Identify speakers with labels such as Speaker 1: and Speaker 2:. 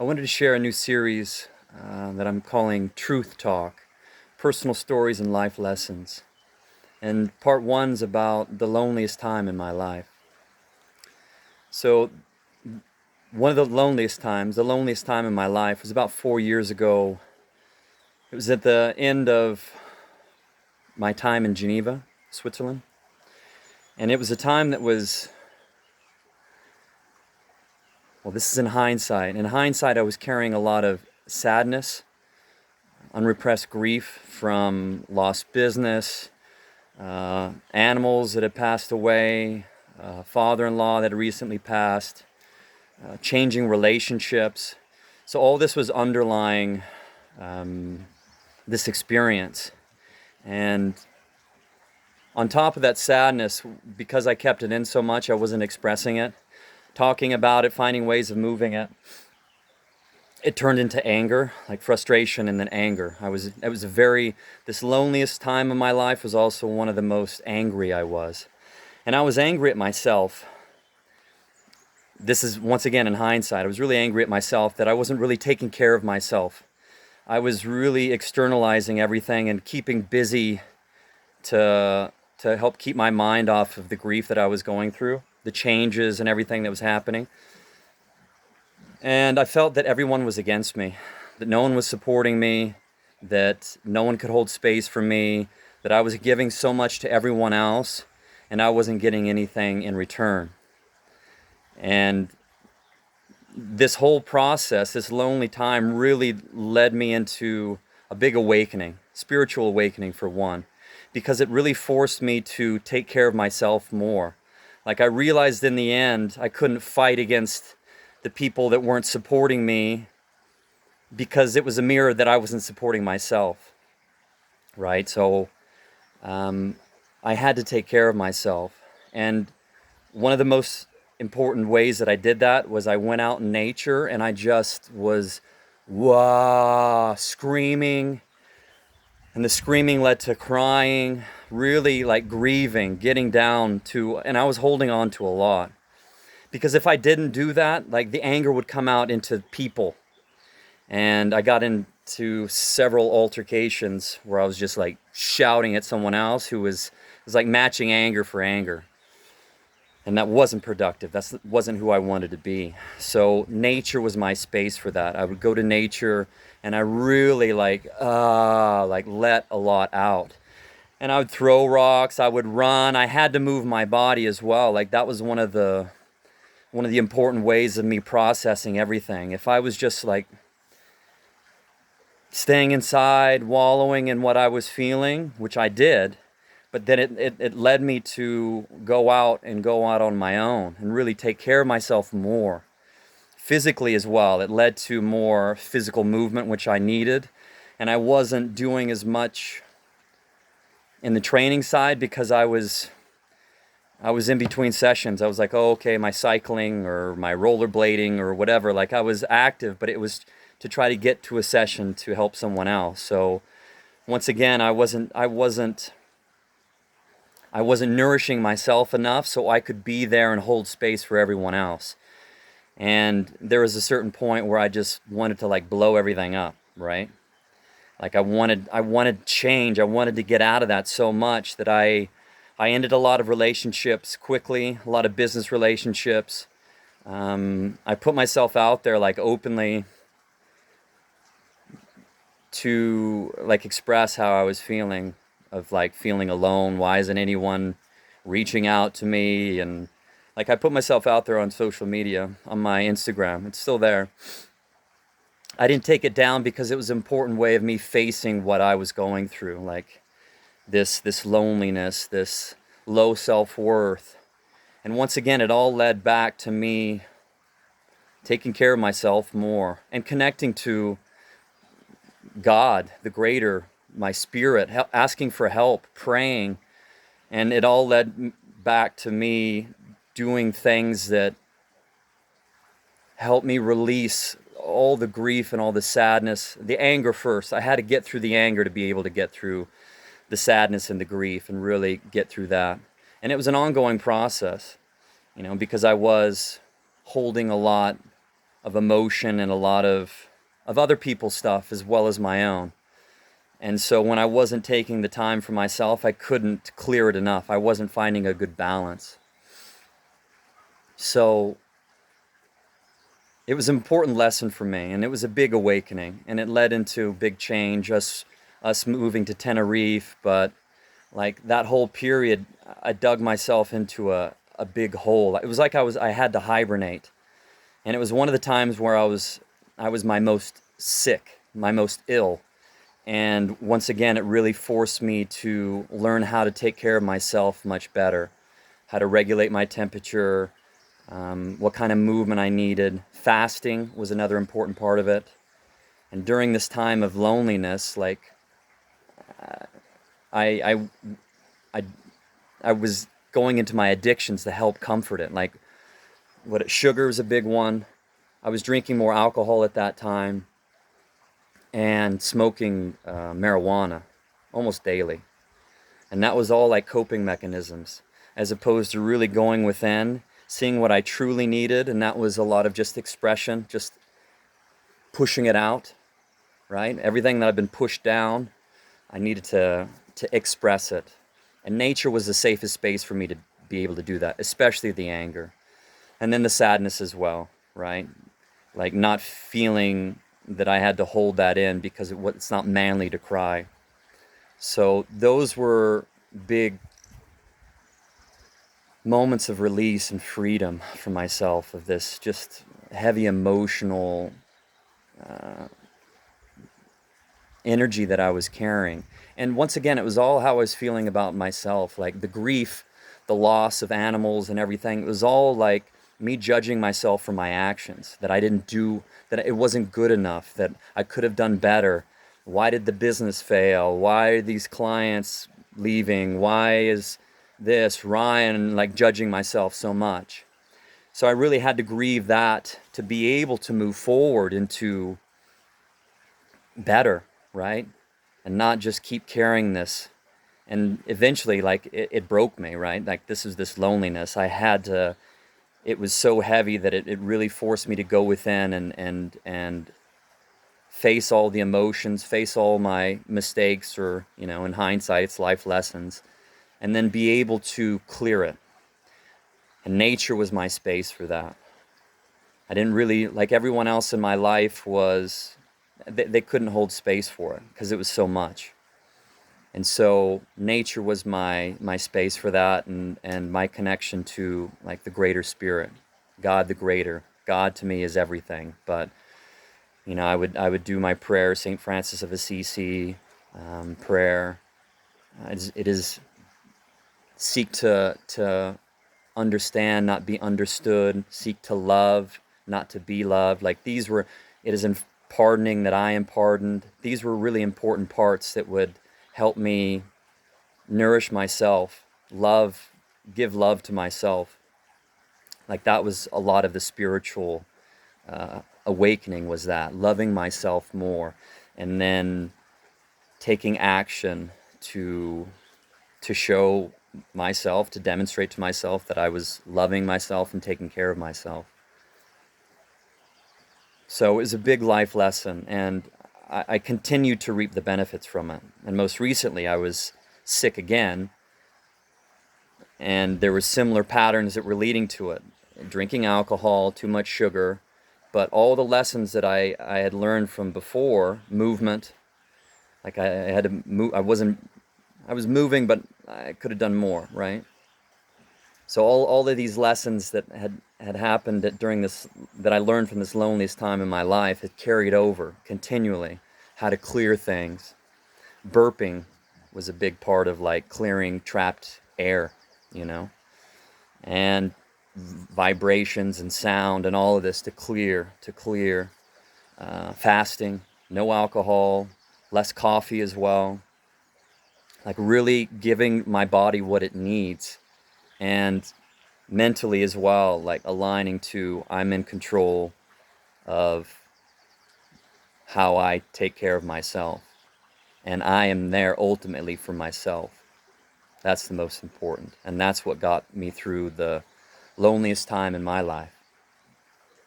Speaker 1: I wanted to share a new series that I'm calling Truth Talk, Personal Stories and Life Lessons. And part one's about the loneliest time in my life. So one of the loneliest time in my life was about 4 years ago. It was at the end of my time in Geneva, Switzerland. And it was a time that was, well, this is in hindsight. In hindsight, I was carrying a lot of sadness, unrepressed grief from lost business, animals that had passed away, father-in-law that had recently passed, changing relationships. So all this was underlying this experience. And on top of that sadness, because I kept it in so much, I wasn't expressing it, talking about it, finding ways of moving it. It turned into anger, like frustration and then anger. This loneliest time of my life was also one of the most angry I was. And I was angry at myself. This is, once again, in hindsight, I was really angry at myself that I wasn't really taking care of myself. I was really externalizing everything and keeping busy to help keep my mind off of the grief that I was going through, the changes and everything that was happening. And I felt that everyone was against me, that no one was supporting me, that no one could hold space for me, that I was giving so much to everyone else, and I wasn't getting anything in return. And this whole process, this lonely time, really led me into a big awakening, spiritual awakening for one, because it really forced me to take care of myself more. Like, I realized in the end, I couldn't fight against the people that weren't supporting me because it was a mirror that I wasn't supporting myself, right? So I had to take care of myself. And one of the most important ways that I did that was I went out in nature and I just was screaming. And the screaming led to crying, really like grieving, getting down to, and I was holding on to a lot. Because if I didn't do that, like, the anger would come out into people. And I got into several altercations where I was just like shouting at someone else who was like matching anger for anger. And that wasn't productive. That wasn't who I wanted to be. So nature was my space for that. I would go to nature and I really let a lot out. And I would throw rocks, I would run. I had to move my body as well. Like, that was one of the important ways of me processing everything. If I was just like staying inside, wallowing in what I was feeling, which I did, but then it led me to go out on my own and really take care of myself more. Physically as well, it led to more physical movement, which I needed. And I wasn't doing as much in the training side because I was in between sessions. I was like, oh, okay, my cycling or my rollerblading or whatever. Like, I was active, but it was to try to get to a session to help someone else. So once again, I wasn't nourishing myself enough so I could be there and hold space for everyone else. And there was a certain point where I just wanted to like blow everything up, right? Like, I wanted change. I wanted to get out of that so much that I ended a lot of relationships quickly, a lot of business relationships. I put myself out there like openly to like express how I was feeling, of like feeling alone. Why isn't anyone reaching out to me? And like, I put myself out there on social media, on my Instagram. It's still there. I didn't take it down because it was an important way of me facing what I was going through, like this loneliness, this low self-worth. And once again, it all led back to me taking care of myself more and connecting to God, the greater, my spirit, asking for help, praying. And it all led back to me doing things that helped me release all the grief and all the sadness, the anger first. I had to get through the anger to be able to get through the sadness and the grief and really get through that. And it was an ongoing process, because I was holding a lot of emotion and a lot of other people's stuff as well as my own. And so when I wasn't taking the time for myself, I couldn't clear it enough. I wasn't finding a good balance. So it was an important lesson for me, and it was a big awakening, and it led into big change, us moving to Tenerife. But like that whole period, I dug myself into a big hole. It was like I had to hibernate. And it was one of the times where I was my most sick, my most ill. And once again, it really forced me to learn how to take care of myself much better, how to regulate my temperature, what kind of movement I needed. Fasting was another important part of it. And during this time of loneliness, like I, I, I was going into my addictions to help comfort it. Like sugar was a big one. I was drinking more alcohol at that time and smoking marijuana almost daily. And that was all like coping mechanisms, as opposed to really going within, seeing what I truly needed. And that was a lot of just expression, just pushing it out, right? Everything that I've been pushed down, I needed to express it. And nature was the safest space for me to be able to do that, especially the anger. And then the sadness as well, right? Like not feeling that I had to hold that in because it's not manly to cry. So those were big moments of release and freedom for myself, of this just heavy emotional energy that I was carrying. And once again, it was all how I was feeling about myself, like the grief, the loss of animals and everything. It was all like me judging myself for my actions, that I didn't do, that it wasn't good enough, that I could have done better. Why did the business fail? Why are these clients leaving? Why is this Ryan, like judging myself so much? So I really had to grieve that to be able to move forward into better, right? And not just keep carrying this. And eventually, like, it broke me, right? Like, this is this loneliness. I had to, it was so heavy that it really forced me to go within and face all the emotions, face all my mistakes, or, you know, in hindsight, it's life lessons, and then be able to clear it. And nature was my space for that. I didn't really, like everyone else in my life was, they couldn't hold space for it because it was so much. And so nature was my space for that, and my connection to like the greater spirit, God the greater. God to me is everything. But you know, I would do my prayer, St. Francis of Assisi prayer. It is seek to understand, not be understood. Seek to love, not to be loved. Like these were, it is in pardoning that I am pardoned. These were really important parts that would help me nourish myself, love, give love to myself. Like that was a lot of the spiritual awakening, was that loving myself more, and then taking action to show myself, to demonstrate to myself that I was loving myself and taking care of myself. So it was a big life lesson, and I continued to reap the benefits from it. And most recently, I was sick again, and there were similar patterns that were leading to it. Drinking alcohol, too much sugar, but all the lessons that I had learned from before, movement, like I had to move, I was moving, but I could have done more, right? So all of these lessons that had happened during this, that I learned from this loneliest time in my life, had carried over continually. How to clear things. Burping was a big part of like clearing trapped air, you know, and vibrations and sound and all of this to clear. Fasting, no alcohol, less coffee as well. Like really giving my body what it needs, and mentally as well, like aligning to I'm in control of how I take care of myself, and I am there ultimately for myself. That's the most important, and that's what got me through the loneliest time in my life.